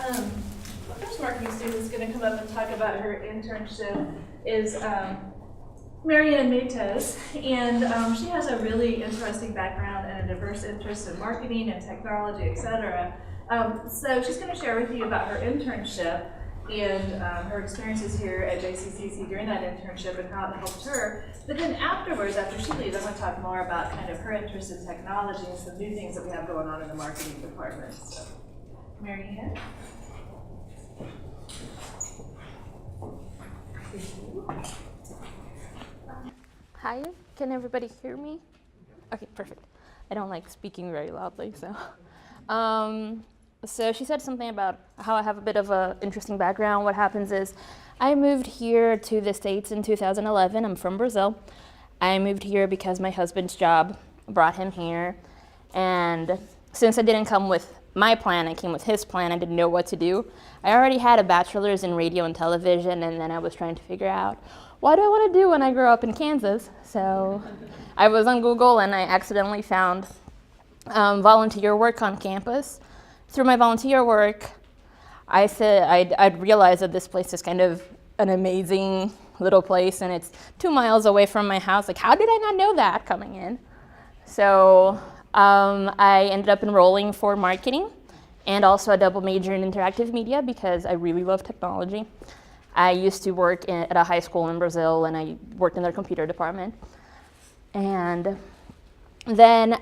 The first marketing student is going to come up and talk about her internship is Marianne Mates, and she has a really interesting background and a diverse interest in marketing and technology, etc. So she's going to share with you about her internship and her experiences here at JCCC during that internship and how it helped her. But then afterwards, after she leaves, I'm going to talk more about kind of her interest in technology and some new things that we have going on in the marketing department. So, Marianne? Hi, can everybody hear me? Okay, perfect. I don't like speaking very loudly, so. So she said something about how I have a bit of an interesting background. What happens is I moved here to the States in 2011. I'm from Brazil. I moved here because my husband's job brought him here. And since I didn't come with my plan, I came with his plan. I didn't know what to do. I already had a bachelor's in radio and television, and then I was trying to figure out, what do I want to do when I grow up in Kansas? So I was on Google, and I accidentally found volunteer work on campus. Through my volunteer work, I'd realized that this place is kind of an amazing little place, and it's 2 miles away from my house. Like, how did I not know that coming in? So I ended up enrolling for marketing and also a double major in interactive media because I really love technology. I used to work at a high school in Brazil, and I worked in their computer department. And then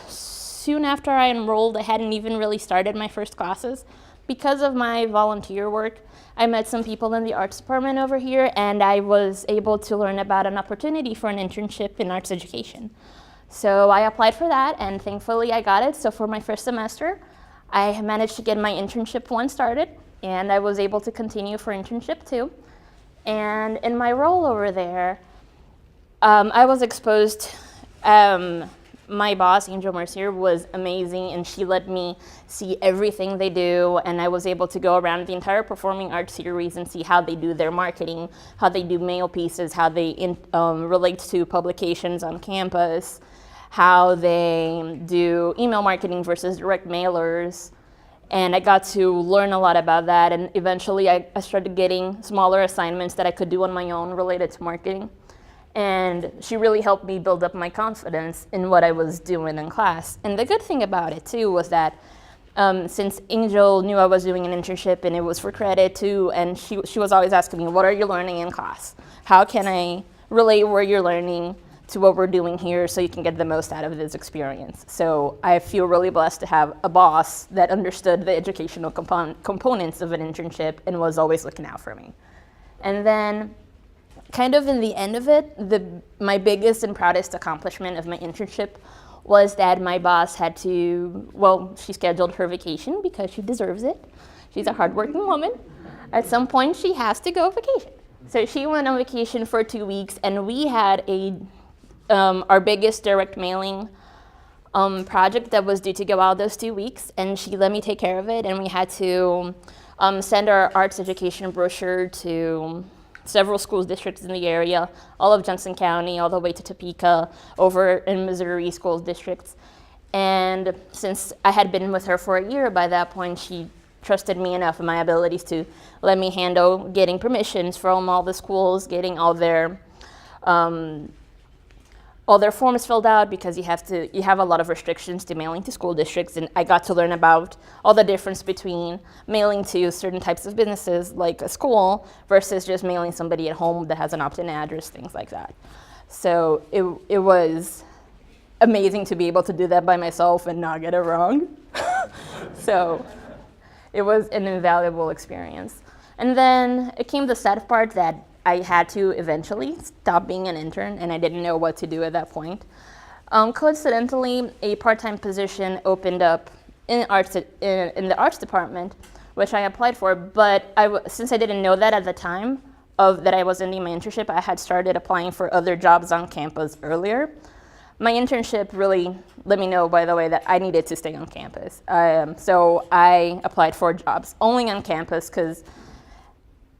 soon after I enrolled, I hadn't even really started my first classes. Because of my volunteer work, I met some people in the arts department over here, and I was able to learn about an opportunity for an internship in arts education. So I applied for that, and thankfully I got it. So for my first semester, I managed to get my internship one started, and I was able to continue for internship two. And in my role over there, I was exposed, my boss, Angel Mercier, was amazing, and she let me see everything they do, and I was able to go around the entire performing arts series and see how they do their marketing, how they do mail pieces, how they relate to publications on campus, how they do email marketing versus direct mailers. And I got to learn a lot about that, and eventually I started getting smaller assignments that I could do on my own related to marketing. And she really helped me build up my confidence in what I was doing in class. And the good thing about it too was that since Angel knew I was doing an internship and it was for credit too, and she was always asking me, what are you learning in class? How can I relate what you're learning to what we're doing here so you can get the most out of this experience? So I feel really blessed to have a boss that understood the educational components of an internship and was always looking out for me. And then kind of in the end of it, my biggest and proudest accomplishment of my internship was that my boss had to, well, she scheduled her vacation because she deserves it. She's a hardworking woman. At some point, she has to go on vacation. So she went on vacation for 2 weeks, and we had our biggest direct mailing project that was due to go out those 2 weeks, and she let me take care of it, and we had to send our arts education brochure to several school districts in the area, all of Johnson County, all the way to Topeka, over in Missouri school districts. And since I had been with her for a year by that point, she trusted me enough in my abilities to let me handle getting permissions from all the schools, getting all their forms filled out, because you have a lot of restrictions to mailing to school districts, and I got to learn about all the difference between mailing to certain types of businesses like a school versus just mailing somebody at home that has an opt-in address, things like that. So it was amazing to be able to do that by myself and not get it wrong. So it was an invaluable experience. And then it came the sad part that I had to eventually stop being an intern, and I didn't know what to do at that point. Coincidentally, a part-time position opened up in the arts department, which I applied for, but since I didn't know that at the time that I was ending my internship, I had started applying for other jobs on campus earlier. My internship really let me know, by the way, that I needed to stay on campus. So I applied for jobs only on campus because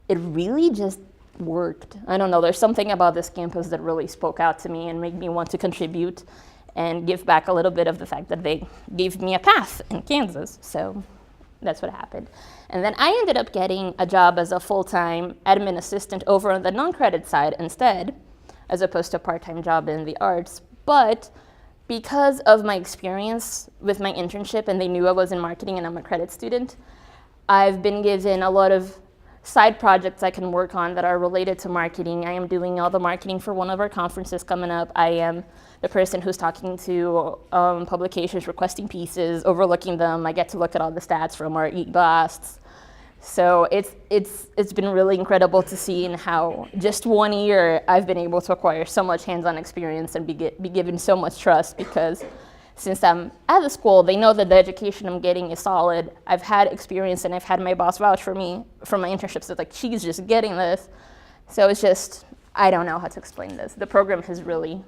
it really just worked. I don't know, there's something about this campus that really spoke out to me and made me want to contribute and give back a little bit of the fact that they gave me a path in Kansas. So That's what happened. And then I ended up getting a job as a full-time admin assistant over on the non-credit side instead, as opposed to a part-time job in the arts. But because of my experience with my internship, and they knew I was in marketing and I'm a credit student, I've been given a lot of side projects I can work on that are related to marketing. I am doing all the marketing for one of our conferences coming up. I am the person who's talking to publications, requesting pieces, overlooking them. I get to look at all the stats from our e-blasts. So it's been really incredible to see in how just 1 year I've been able to acquire so much hands-on experience and be given so much trust, because since I'm at the school, they know that the education I'm getting is solid. I've had experience and I've had my boss vouch for me from my internships. It's like, she's just getting this. So it's just, I don't know how to explain this. The program has really,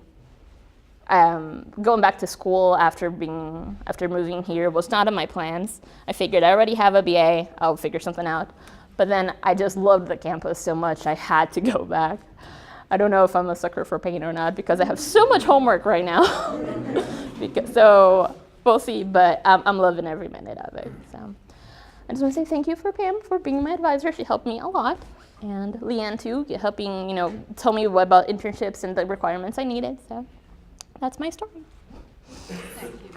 going back to school after moving here was not in my plans. I figured I already have a BA, I'll figure something out. But then I just loved the campus so much I had to go back. I don't know if I'm a sucker for pain or not, because I have so much homework right now. So we'll see, but I'm loving every minute of it. So I just want to say thank you for Pam for being my advisor. She helped me a lot. And Leanne too, helping, tell me about internships and the requirements I needed. So that's my story. Thank you.